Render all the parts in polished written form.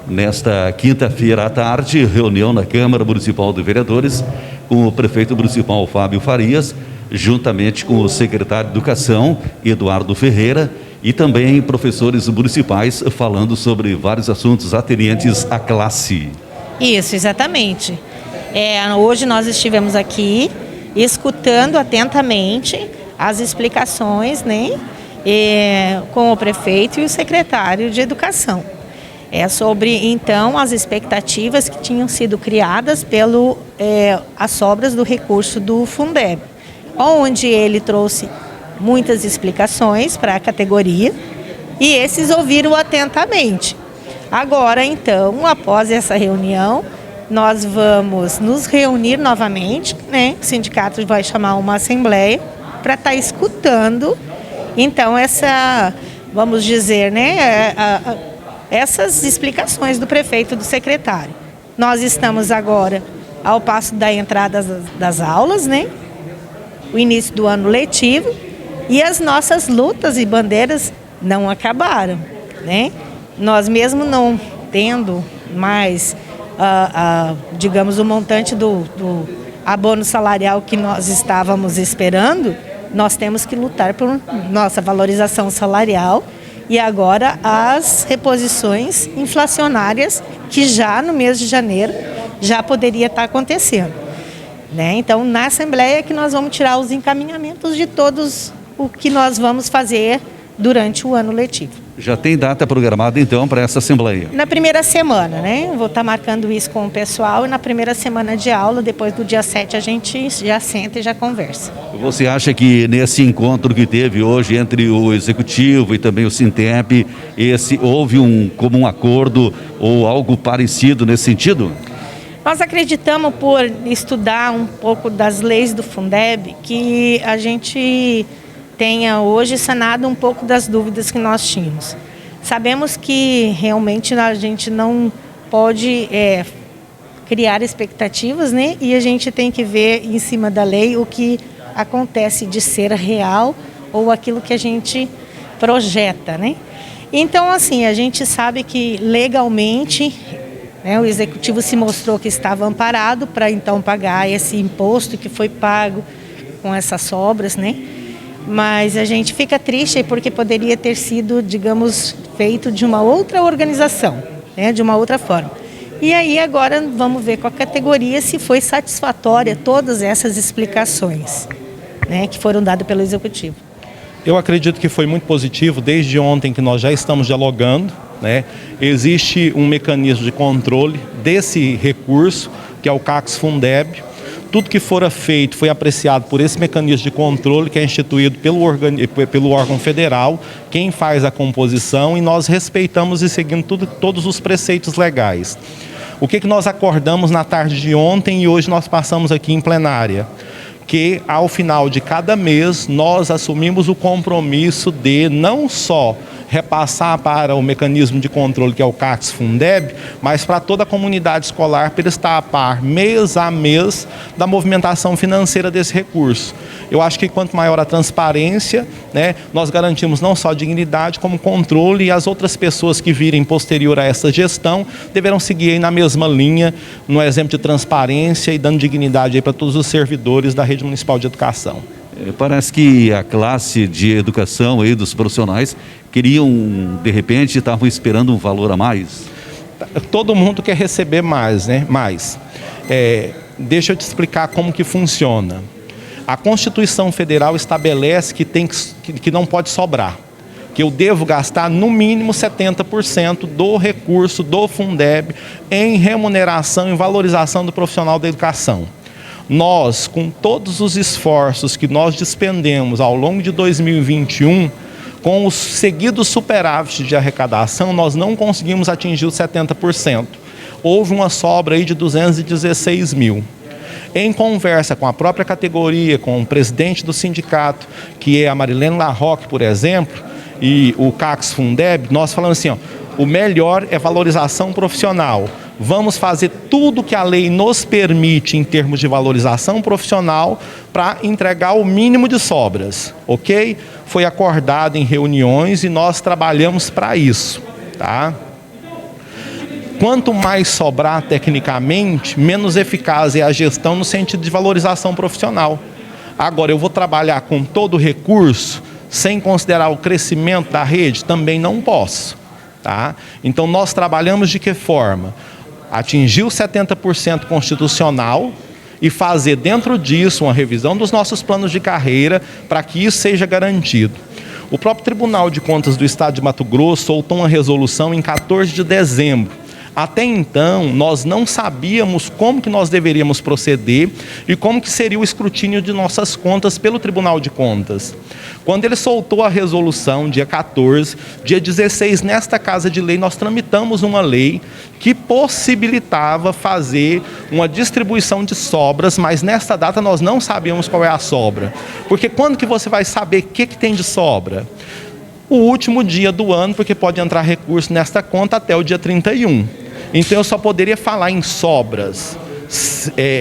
nesta quinta-feira à tarde, reunião na Câmara Municipal de Vereadores com o prefeito municipal Fábio Farias, juntamente com o secretário de Educação, Eduardo Ferreira, e também professores municipais falando sobre vários assuntos atenientes à classe. Isso, exatamente. Hoje nós estivemos aqui escutando atentamente as explicações, né, com o prefeito e o secretário de Educação. Sobre, então, as expectativas que tinham sido criadas as sobras do recurso do Fundeb, onde ele trouxe muitas explicações para a categoria e esses ouviram atentamente. Agora, então, após essa reunião, nós vamos nos reunir novamente, né? O sindicato vai chamar uma assembleia para estar escutando, então, vamos dizer, né, essas explicações do prefeito e do secretário. Nós estamos agora ao passo da entrada das aulas, né? O início do ano letivo e as nossas lutas e bandeiras não acabaram, né? Nós mesmo não tendo mais, digamos, o montante do abono salarial que nós estávamos esperando, nós temos que lutar por nossa valorização salarial e agora as reposições inflacionárias que já no mês de janeiro já poderia estar acontecendo, né? Então, na Assembleia é que nós vamos tirar os encaminhamentos de todos o que nós vamos fazer durante o ano letivo. Já tem data programada, então, para essa Assembleia? Na primeira semana, né? Vou estar marcando isso com o pessoal e na primeira semana de aula, depois do dia 7, a gente já senta e já conversa. Você acha que nesse encontro que teve hoje entre o Executivo e também o Sintep, houve um comum acordo ou algo parecido nesse sentido? Nós acreditamos, por estudar um pouco das leis do Fundeb, que a gente tenha hoje sanado um pouco das dúvidas que nós tínhamos. Sabemos que realmente a gente não pode criar expectativas, né? E a gente tem que ver em cima da lei o que acontece de ser real ou aquilo que a gente projeta, né? Então, assim, a gente sabe que legalmente, né, o Executivo se mostrou que estava amparado para então pagar esse imposto que foi pago com essas sobras, né? Mas a gente fica triste porque poderia ter sido, digamos, feito de uma outra organização, né, de uma outra forma. E aí agora vamos ver com a categoria se foi satisfatória todas essas explicações, né, que foram dadas pelo Executivo. Eu acredito que foi muito positivo, desde ontem que nós já estamos dialogando, né? Existe um mecanismo de controle desse recurso, que é o CACS Fundeb. Tudo que fora feito foi apreciado por esse mecanismo de controle que é instituído pelo órgão federal, quem faz a composição, e nós respeitamos e seguimos todos os preceitos legais. O que nós acordamos na tarde de ontem e hoje nós passamos aqui em plenária? Que ao final de cada mês nós assumimos o compromisso de não só repassar para o mecanismo de controle que é o CACS Fundeb, mas para toda a comunidade escolar para ele estar a par, mês a mês, da movimentação financeira desse recurso. Eu acho que quanto maior a transparência, né, nós garantimos não só dignidade, como controle, e as outras pessoas que virem posterior a essa gestão deverão seguir aí na mesma linha, no exemplo de transparência e dando dignidade aí para todos os servidores da Rede Municipal de Educação. Parece que a classe de educação aí dos profissionais queriam, de repente, estavam esperando um valor a mais. Todo mundo quer receber mais, né? Deixa eu te explicar como que funciona. A Constituição Federal estabelece que não pode sobrar, que eu devo gastar no mínimo 70% do recurso do Fundeb em remuneração e valorização do profissional da educação. Nós, com todos os esforços que nós despendemos ao longo de 2021, com os seguidos superávites de arrecadação, nós não conseguimos atingir os 70%. Houve uma sobra aí de 216 mil. Em conversa com a própria categoria, com o presidente do sindicato, que é a Marilene Larroque, por exemplo, e o CACS Fundeb, nós falamos assim, o melhor é valorização profissional. Vamos fazer tudo que a lei nos permite em termos de valorização profissional para entregar o mínimo de sobras, ok? Foi acordado em reuniões e nós trabalhamos para isso, tá? quanto mais sobrar tecnicamente, menos eficaz é a gestão no sentido de valorização profissional. Agora, eu vou trabalhar com todo o recurso, sem considerar o crescimento da rede? Também não posso. Tá? Então, nós trabalhamos de que forma? Atingir o 70% constitucional e fazer dentro disso uma revisão dos nossos planos de carreira para que isso seja garantido. O próprio Tribunal de Contas do Estado de Mato Grosso soltou uma resolução em 14 de dezembro. Até então, nós não sabíamos como que nós deveríamos proceder e como que seria o escrutínio de nossas contas pelo Tribunal de Contas. Quando ele soltou a resolução, dia 14, dia 16, nesta Casa de Lei, nós tramitamos uma lei que possibilitava fazer uma distribuição de sobras, mas nesta data nós não sabíamos qual é a sobra. Porque quando que você vai saber o que tem de sobra? O último dia do ano, porque pode entrar recurso nesta conta até o dia 31. Então eu só poderia falar em sobras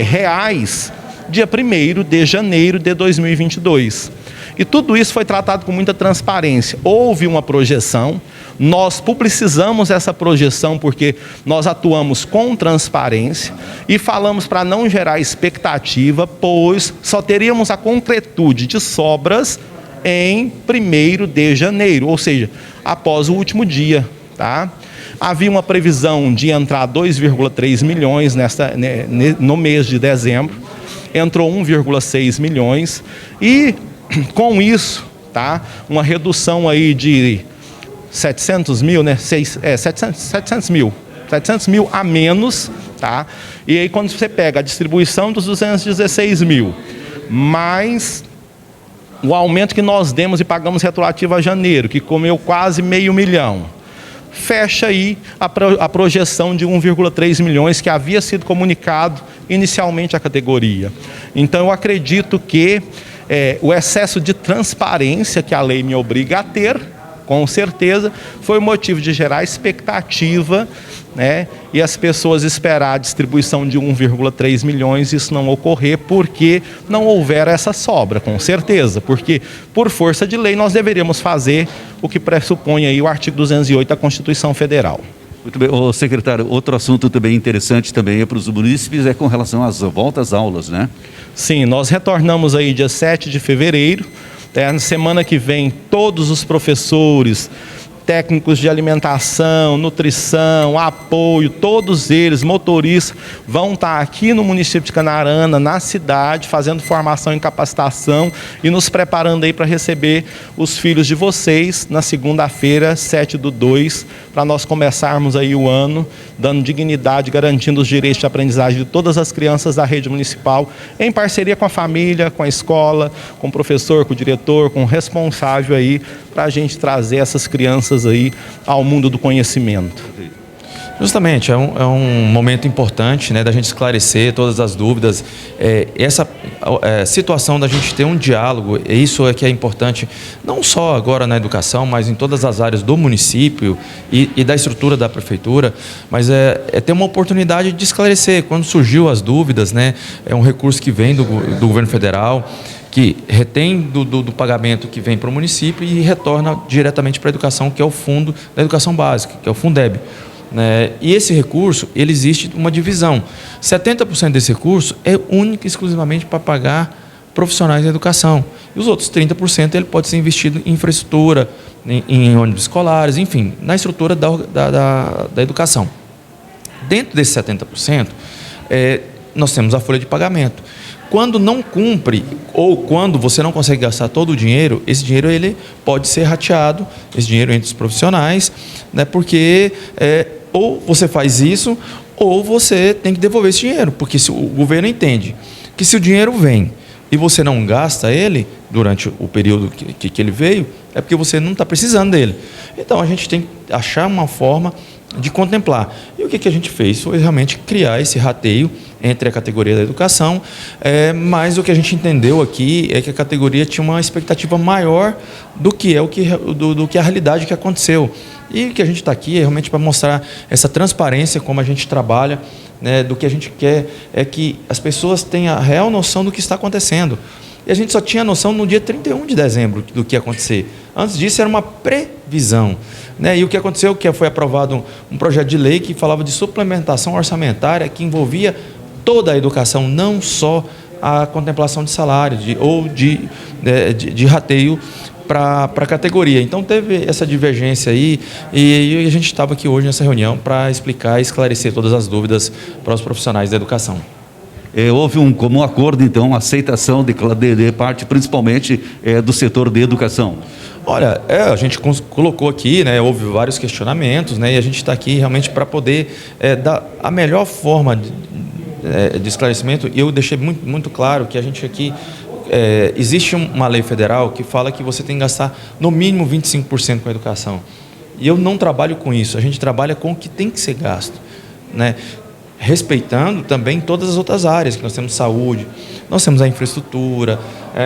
reais dia 1º de janeiro de 2022. E tudo isso foi tratado com muita transparência. Houve uma projeção, nós publicizamos essa projeção porque nós atuamos com transparência e falamos para não gerar expectativa, pois só teríamos a concretude de sobras em 1º de janeiro, ou seja, após o último dia. Tá? Havia uma previsão de entrar 2,3 milhões no mês de dezembro, entrou 1,6 milhões e com isso, tá, uma redução aí de 700 mil, né? 700 mil a menos, tá? E aí quando você pega a distribuição dos 216 mil, mais o aumento que nós demos e pagamos retroativo a janeiro, que comeu quase $500 mil, fecha aí a projeção de 1,3 milhões que havia sido comunicado inicialmente à categoria. Então eu acredito que o excesso de transparência que a lei me obriga a ter, com certeza, foi o motivo de gerar expectativa, né? E as pessoas esperar a distribuição de 1,3 milhões, isso não ocorrer porque não houver essa sobra, com certeza, porque por força de lei nós deveríamos fazer o que pressupõe aí o artigo 208 da Constituição Federal. Muito bem, ô, secretário, outro assunto também interessante também para os munícipes é com relação às voltas às aulas, né? Sim, nós retornamos aí dia 7 de fevereiro, na semana que vem todos os professores, técnicos de alimentação, nutrição, apoio, todos eles, motoristas, vão estar aqui no município de Canarana, na cidade, fazendo formação e capacitação e nos preparando aí para receber os filhos de vocês na segunda-feira, 7/2, para nós começarmos aí o ano, dando dignidade, garantindo os direitos de aprendizagem de todas as crianças da rede municipal, em parceria com a família, com a escola, com o professor, com o diretor, com o responsável aí, para a gente trazer essas crianças aí ao mundo do conhecimento. Justamente, é um momento importante, né, da gente esclarecer todas as dúvidas. Essa situação da gente ter um diálogo, isso é que é importante, não só agora na educação, mas em todas as áreas do município e da estrutura da prefeitura, mas é ter uma oportunidade de esclarecer. Quando surgiu as dúvidas, né, é um recurso que vem do governo federal, que retém do pagamento que vem para o município e retorna diretamente para a educação, que é o fundo da educação básica, que é o Fundeb. E esse recurso, ele existe uma divisão. 70% desse recurso é único e exclusivamente para pagar profissionais da educação. E os outros 30% ele pode ser investido em infraestrutura, em ônibus escolares, enfim, na estrutura da educação. Dentro desses 70%, nós temos a folha de pagamento. Quando não cumpre ou quando você não consegue gastar todo o dinheiro, esse dinheiro ele pode ser rateado, esse dinheiro entre os profissionais, né, porque ou você faz isso ou você tem que devolver esse dinheiro, porque se o governo entende que se o dinheiro vem e você não gasta ele durante o período que ele veio, é porque você não está precisando dele. Então a gente tem que achar uma forma de contemplar. E o que a gente fez foi realmente criar esse rateio entre a categoria da educação, mas o que a gente entendeu aqui é que a categoria tinha uma expectativa maior do que a realidade que aconteceu. E o que a gente está aqui é realmente para mostrar essa transparência, como a gente trabalha, né, do que a gente quer é que as pessoas tenham a real noção do que está acontecendo. E a gente só tinha noção no dia 31 de dezembro do que ia acontecer. Antes disso era uma previsão, né? E o que aconteceu, que foi aprovado um projeto de lei que falava de suplementação orçamentária que envolvia toda a educação, não só a contemplação de salário ou de rateio para a categoria. Então teve essa divergência aí e a gente estava aqui hoje nessa reunião para explicar e esclarecer todas as dúvidas para os profissionais da educação. Houve um comum acordo, então, aceitação de parte, principalmente, do setor de educação. Olha, a gente colocou aqui, né, houve vários questionamentos, né, e a gente está aqui realmente para poder dar a melhor forma de esclarecimento. E eu deixei muito claro que a gente aqui, existe uma lei federal que fala que você tem que gastar no mínimo 25% com a educação. E eu não trabalho com isso, a gente trabalha com o que tem que ser gasto, né? Respeitando também todas as outras áreas, que nós temos saúde, nós temos a infraestrutura,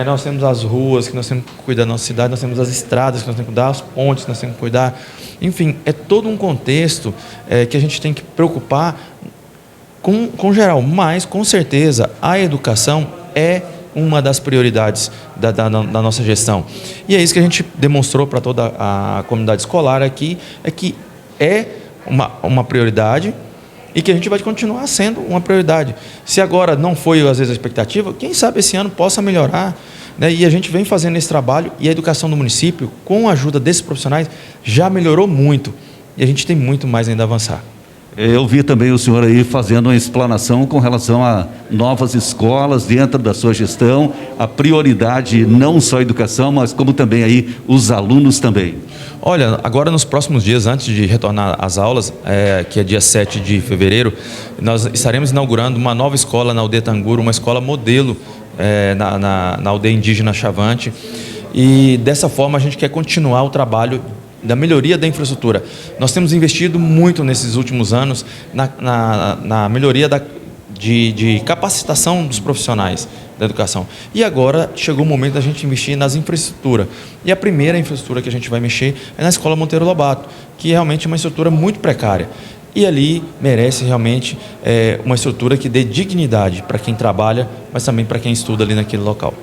nós temos as ruas, que nós temos que cuidar da nossa cidade, nós temos as estradas, que nós temos que cuidar, as pontes, que nós temos que cuidar. Enfim, é todo um contexto que a gente tem que preocupar com geral, mas com certeza a educação é uma das prioridades da nossa gestão. E é isso que a gente demonstrou para toda a comunidade escolar aqui, que é uma prioridade, e que a gente vai continuar sendo uma prioridade. Se agora não foi, às vezes, a expectativa, quem sabe esse ano possa melhorar, né? E a gente vem fazendo esse trabalho e a educação do município, com a ajuda desses profissionais, já melhorou muito. E a gente tem muito mais ainda a avançar. Eu vi também o senhor aí fazendo uma explanação com relação a novas escolas dentro da sua gestão, a prioridade não só a educação, mas como também aí os alunos também. Olha, agora nos próximos dias, antes de retornar às aulas, que é dia 7 de fevereiro, nós estaremos inaugurando uma nova escola na aldeia Tanguru, uma escola modelo na aldeia indígena Chavante. E dessa forma a gente quer continuar o trabalho da melhoria da infraestrutura. Nós temos investido muito nesses últimos anos na melhoria de capacitação dos profissionais da educação. E agora chegou o momento da gente investir nas infraestruturas. E a primeira infraestrutura que a gente vai mexer é na Escola Monteiro Lobato, que realmente é uma estrutura muito precária. E ali merece realmente uma estrutura que dê dignidade para quem trabalha, mas também para quem estuda ali naquele local.